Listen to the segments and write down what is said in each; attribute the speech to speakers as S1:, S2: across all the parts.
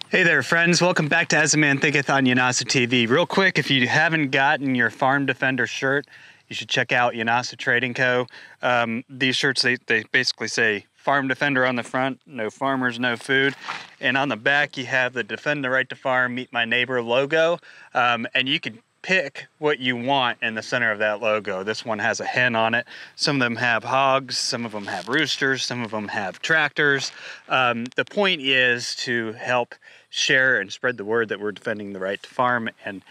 S1: Hey there, friends. Welcome back to As a Man Thinketh on Yanasa TV. Real quick, if you haven't gotten your Farm Defender shirt, you should check out Yanasa Trading Co. These shirts, they basically say Farm Defender on the front, no farmers, no food. And on the back, you have the Defend the Right to Farm, Meet My Neighbor logo. And you can pick what you want in the center of that logo. This one has a hen on it. Some of them have hogs, some of them have roosters, some of them have tractors. The point is to help share and spread the word that we're defending the right to farm and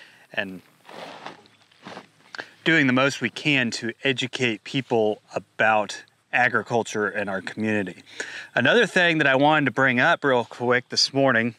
S1: doing the most we can to educate people about agriculture in our community. Another thing that I wanted to bring up real quick this morning,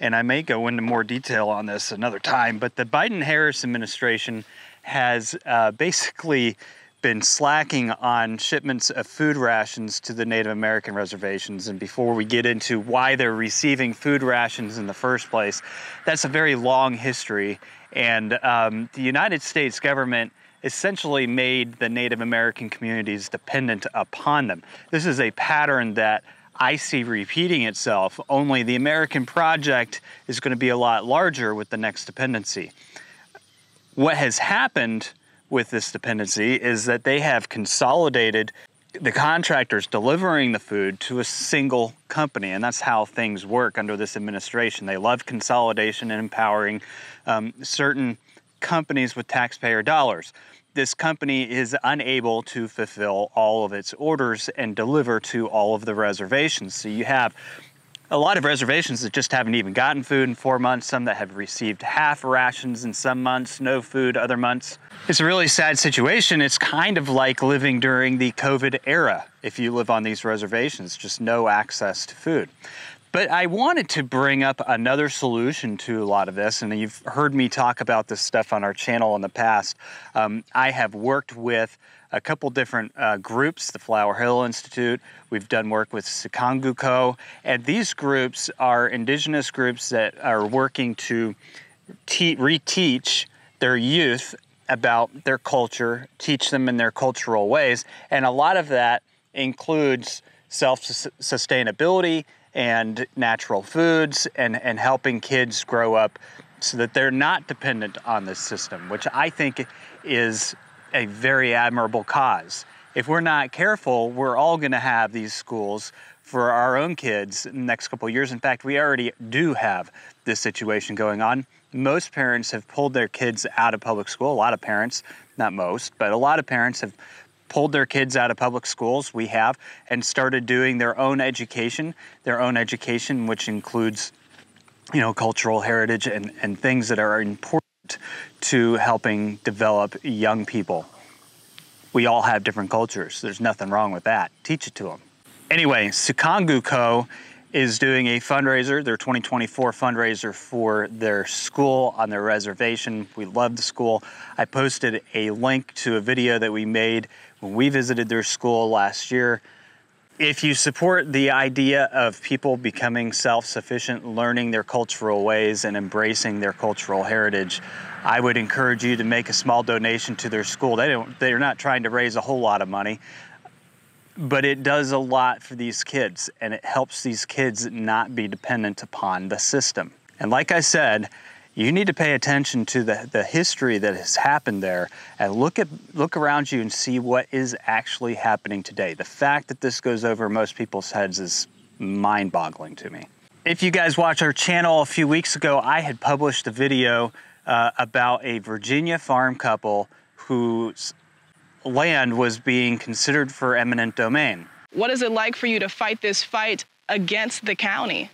S1: and I may go into more detail on this another time, but the Biden-Harris administration has basically been slacking on shipments of food rations to the Native American reservations. And before we get into why they're receiving food rations in the first place, that's a very long history. And the United States government essentially made the Native American communities dependent upon them. This is a pattern that I see repeating itself, only the American project is going to be a lot larger with the next dependency. What has happened with this dependency is that they have consolidated the contractors delivering the food to a single company, and that's how things work under this administration. They love consolidation and empowering certain companies with taxpayer dollars. This company is unable to fulfill all of its orders and deliver to all of the reservations. So you have a lot of reservations that just haven't even gotten food in 4 months, some that have received half rations in some months, no food other months. It's a really sad situation. It's kind of like living during the COVID era if you live on these reservations, just no access to food. But I wanted to bring up another solution to a lot of this, and you've heard me talk about this stuff on our channel in the past. I have worked with a couple different groups, the Flower Hill Institute. We've done work with Sikanguko, and these groups are indigenous groups that are working to reteach their youth about their culture, teach them in their cultural ways, and a lot of that includes self-sustainability and natural foods and helping kids grow up so that they're not dependent on this system, which I think is a very admirable cause. If we're not careful, we're all gonna have these schools for our own kids in the next couple of years. In fact, we already do have this situation going on. Most parents have pulled their kids out of public school. A lot of parents, not most, but a lot of parents have pulled their kids out of public schools, we have, and started doing their own education which includes, you know, cultural heritage and things that are important to helping develop young people. We all have different cultures. There's nothing wrong with that. Teach it to them. Anyway, Sikanguko is doing a fundraiser, their 2024 fundraiser for their school on their reservation. We love the school. I posted a link to a video that we made when we visited their school last year. If you support the idea of people becoming self-sufficient, learning their cultural ways and embracing their cultural heritage, I would encourage you to make a small donation to their school. They're not trying to raise a whole lot of money, but it does a lot for these kids, and it helps these kids not be dependent upon the system. And like I said, you need to pay attention to the history that has happened there and look around you and see what is actually happening today. The fact that this goes over most people's heads is mind-boggling to me. If you guys watched our channel a few weeks ago, I had published a video about a Virginia farm couple whose land was being considered for eminent domain.
S2: What is it like for you to fight this fight against the county?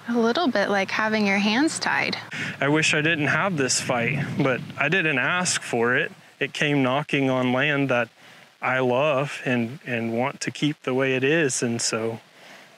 S3: A little bit like having your hands tied.
S4: I wish I didn't have this fight, but I didn't ask for it. It came knocking on land that I love and want to keep the way it is, and so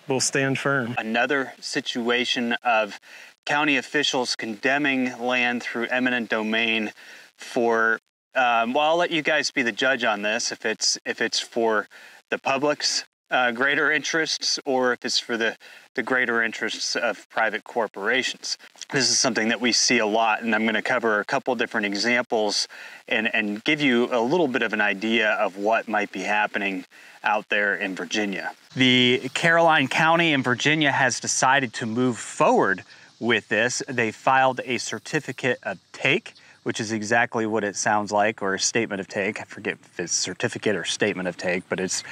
S4: we'll stand firm.
S1: Another situation of county officials condemning land through eminent domain for, well, I'll let you guys be the judge on this, if it's for the public's greater interests or if it's for the greater interests of private corporations. This is something that we see a lot, and I'm going to cover a couple different examples and give you a little bit of an idea of what might be happening out there in Virginia. The Caroline County in Virginia has decided to move forward with this. They filed a certificate of take, which is exactly what it sounds like, or a statement of take. I forget if it's certificate or statement of take, but it's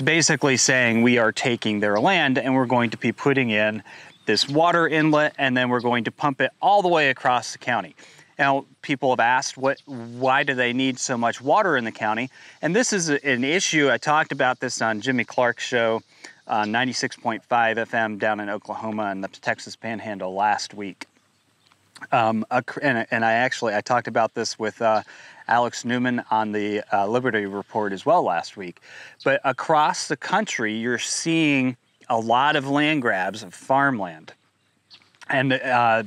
S1: basically saying we are taking their land and we're going to be putting in this water inlet, and then we're going to pump it all the way across the county. Now, people have asked, why do they need so much water in the county? And this is an issue. I talked about this on Jimmy Clark's show on 96.5 FM down in Oklahoma and the Texas Panhandle last week. And I talked about this with Alex Newman on the Liberty Report as well last week. But across the country, you're seeing a lot of land grabs of farmland. And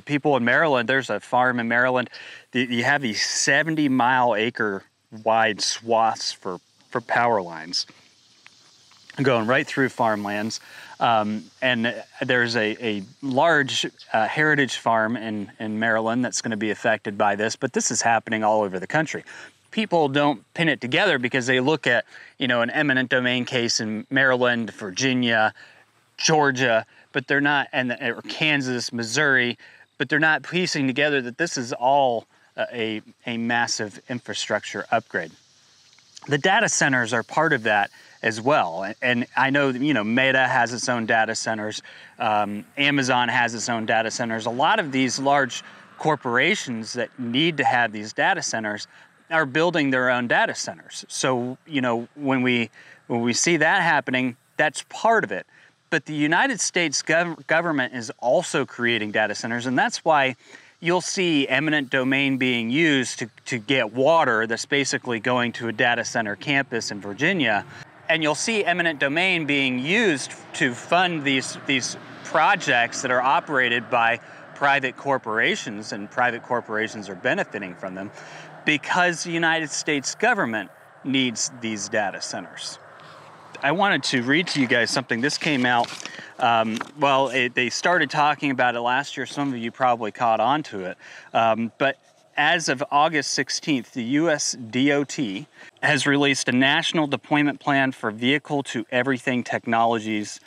S1: people in Maryland, there's a farm in Maryland, you have these 70-mile-acre wide swaths for power lines going right through farmlands. And there's a large heritage farm in Maryland that's going to be affected by this, but this is happening all over the country. People don't pin it together because they look at, an eminent domain case in Maryland, Virginia, Georgia, but they're not, or Kansas, Missouri, but they're not piecing together that this is all a massive infrastructure upgrade. The data centers are part of that as well. And I know, Meta has its own data centers, Amazon has its own data centers. A lot of these large corporations that need to have these data centers are building their own data centers. So, when we see that happening, that's part of it. But the United States government is also creating data centers, and that's why you'll see eminent domain being used to get water that's basically going to a data center campus in Virginia. And you'll see eminent domain being used to fund these projects that are operated by private corporations, and private corporations are benefiting from them because the United States government needs these data centers. I wanted to read to you guys something. This came out, they started talking about it last year. Some of you probably caught on to it. But as of August 16th, the U.S. DOT has released a national deployment plan for vehicle-to-everything technologies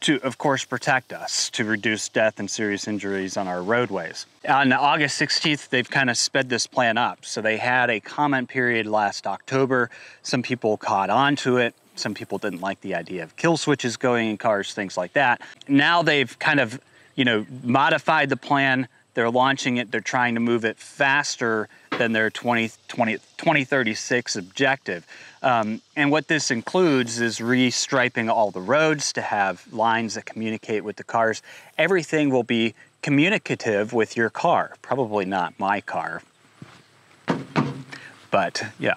S1: to, of course, protect us, to reduce death and serious injuries on our roadways. On August 16th, they've kind of sped this plan up. So they had a comment period last October. Some people caught on to it. Some people didn't like the idea of kill switches going in cars, things like that. Now they've kind of, modified the plan. They're launching it. They're trying to move it faster than their 2036 objective. And what this includes is restriping all the roads to have lines that communicate with the cars. Everything will be communicative with your car. Probably not my car, but yeah.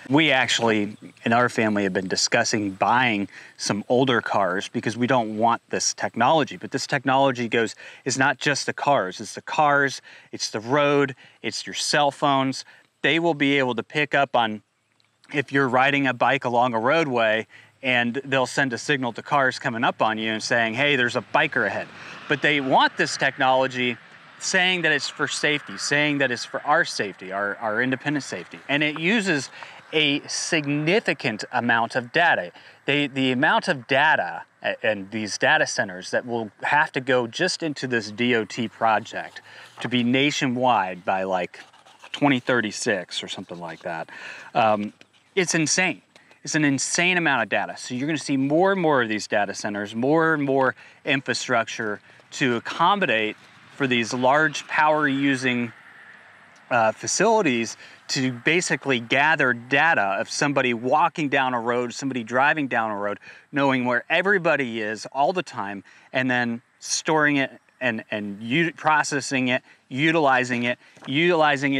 S1: We actually, in our family, have been discussing buying some older cars because we don't want this technology. But this technology is not just the cars, it's the road, it's your cell phones. They will be able to pick up on if you're riding a bike along a roadway, and they'll send a signal to cars coming up on you and saying, hey, there's a biker ahead. But they want this technology saying that it's for safety, saying that it's for our safety, our independent safety. And it uses a significant amount of data. The amount of data and these data centers that will have to go just into this DOT project to be nationwide by like 2036 or something like that. It's insane. It's an insane amount of data. So you're going to see more and more of these data centers, more and more infrastructure to accommodate for these large power using facilities to basically gather data of somebody walking down a road, somebody driving down a road, knowing where everybody is all the time, and then storing it and processing it, utilizing it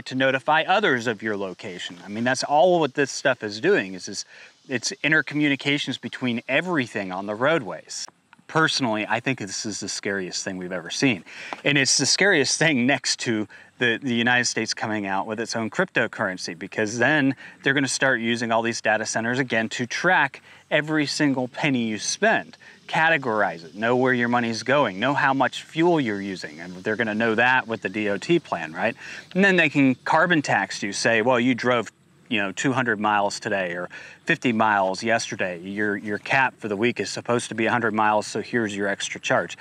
S1: to notify others of your location. I mean, that's all what this stuff is doing, it's intercommunications between everything on the roadways. Personally, I think this is the scariest thing we've ever seen. And it's the scariest thing next to the United States coming out with its own cryptocurrency, because then they're going to start using all these data centers again to track every single penny you spend, categorize it, know where your money's going, know how much fuel you're using. And they're going to know that with the DOT plan, right? And then they can carbon tax you, say, well, you drove 200 miles today or 50 miles yesterday. Your cap for the week is supposed to be 100 miles, so here's your extra charge.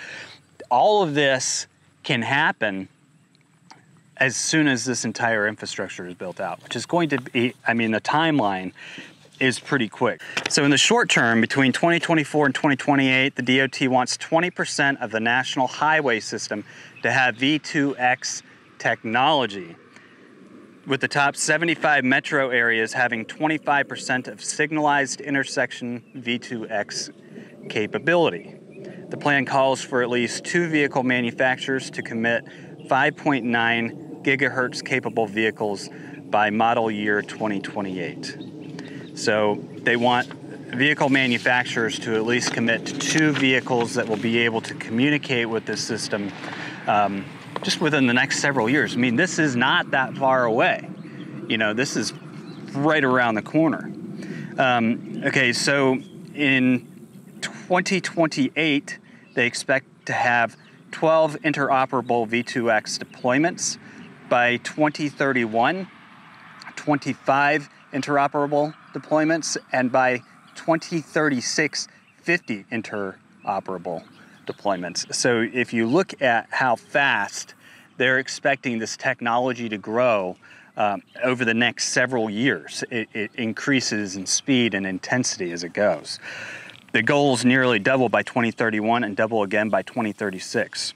S1: All of this can happen as soon as this entire infrastructure is built out, which is going to be, I mean, the timeline is pretty quick. So in the short term, between 2024 and 2028, the DOT wants 20% of the national highway system to have V2X technology, with the top 75 metro areas having 25% of signalized intersection V2X capability. The plan calls for at least 2 vehicle manufacturers to commit 5.9 gigahertz capable vehicles by model year 2028. So they want vehicle manufacturers to at least commit to 2 vehicles that will be able to communicate with this system just within the next several years. I mean, this is not that far away. You know, this is right around the corner. Okay, so in 2028, they expect to have 12 interoperable V2X deployments. By 2031, 25 interoperable deployments, and by 2036, 50 interoperable deployments. So if you look at how fast they're expecting this technology to grow over the next several years, it increases in speed and intensity as it goes. The goal is nearly double by 2031 and double again by 2036.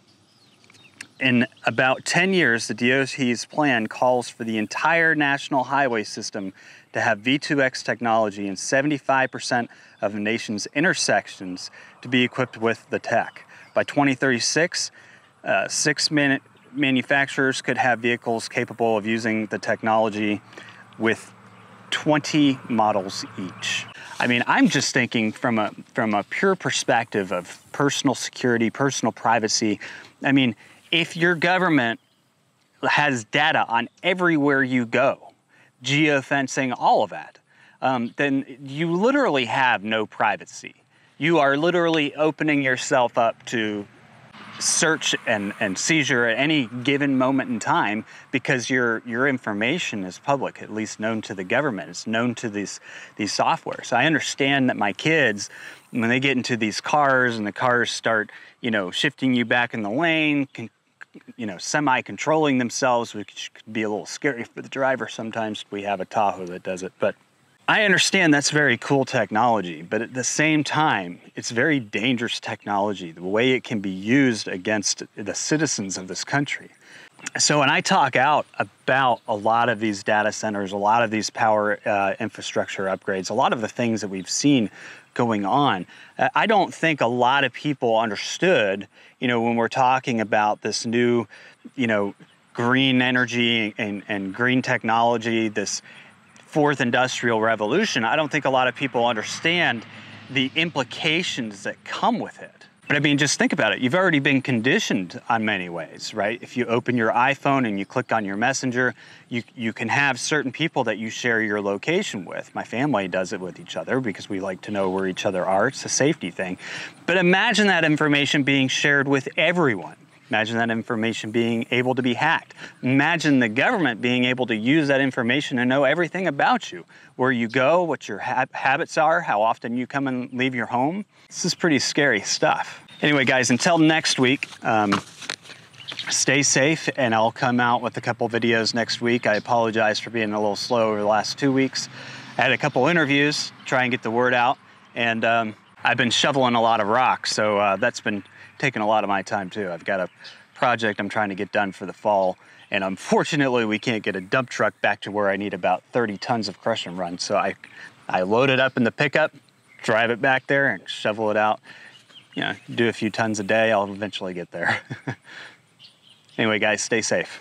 S1: In about 10 years, the DOT's plan calls for the entire national highway system to have V2X technology and 75% of the nation's intersections to be equipped with the tech. By 2036, 6 manufacturers could have vehicles capable of using the technology with 20 models each. I mean, I'm just thinking from a pure perspective of personal security, personal privacy. I mean, if your government has data on everywhere you go, geofencing, all of that, then you literally have no privacy. You are literally opening yourself up to search and seizure at any given moment in time, because your information is public, at least known to the government. It's known to these software. So I understand that my kids, when they get into these cars and the cars start, you know, shifting you back in the lane, you know, semi-controlling themselves, which could be a little scary for the driver sometimes. We have a Tahoe that does it, but I understand that's very cool technology, but at the same time, it's very dangerous technology, the way it can be used against the citizens of this country. So when I talk out about a lot of these data centers, a lot of these power infrastructure upgrades, a lot of the things that we've seen going on, I don't think a lot of people understood, you know, when we're talking about this new, you know, green energy and green technology, this fourth industrial revolution, I don't think a lot of people understand the implications that come with it. But I mean, just think about it. You've already been conditioned on many ways, right? If you open your iPhone and you click on your messenger, you can have certain people that you share your location with. My family does it with each other because we like to know where each other are. It's a safety thing. But imagine that information being shared with everyone. Imagine that information being able to be hacked. Imagine the government being able to use that information and know everything about you, where you go, what your habits are, how often you come and leave your home. This is pretty scary stuff. Anyway, guys, until next week, stay safe, and I'll come out with a couple videos next week. I apologize for being a little slow over the last 2 weeks. I had a couple interviews, try and get the word out, and I've been shoveling a lot of rock, so that's been taking a lot of my time too. I've got a project I'm trying to get done for the fall, and unfortunately we can't get a dump truck back to where I need about 30 tons of crush and run. So I load it up in the pickup, drive it back there and shovel it out. You know, do a few tons a day, I'll eventually get there. Anyway, guys, stay safe.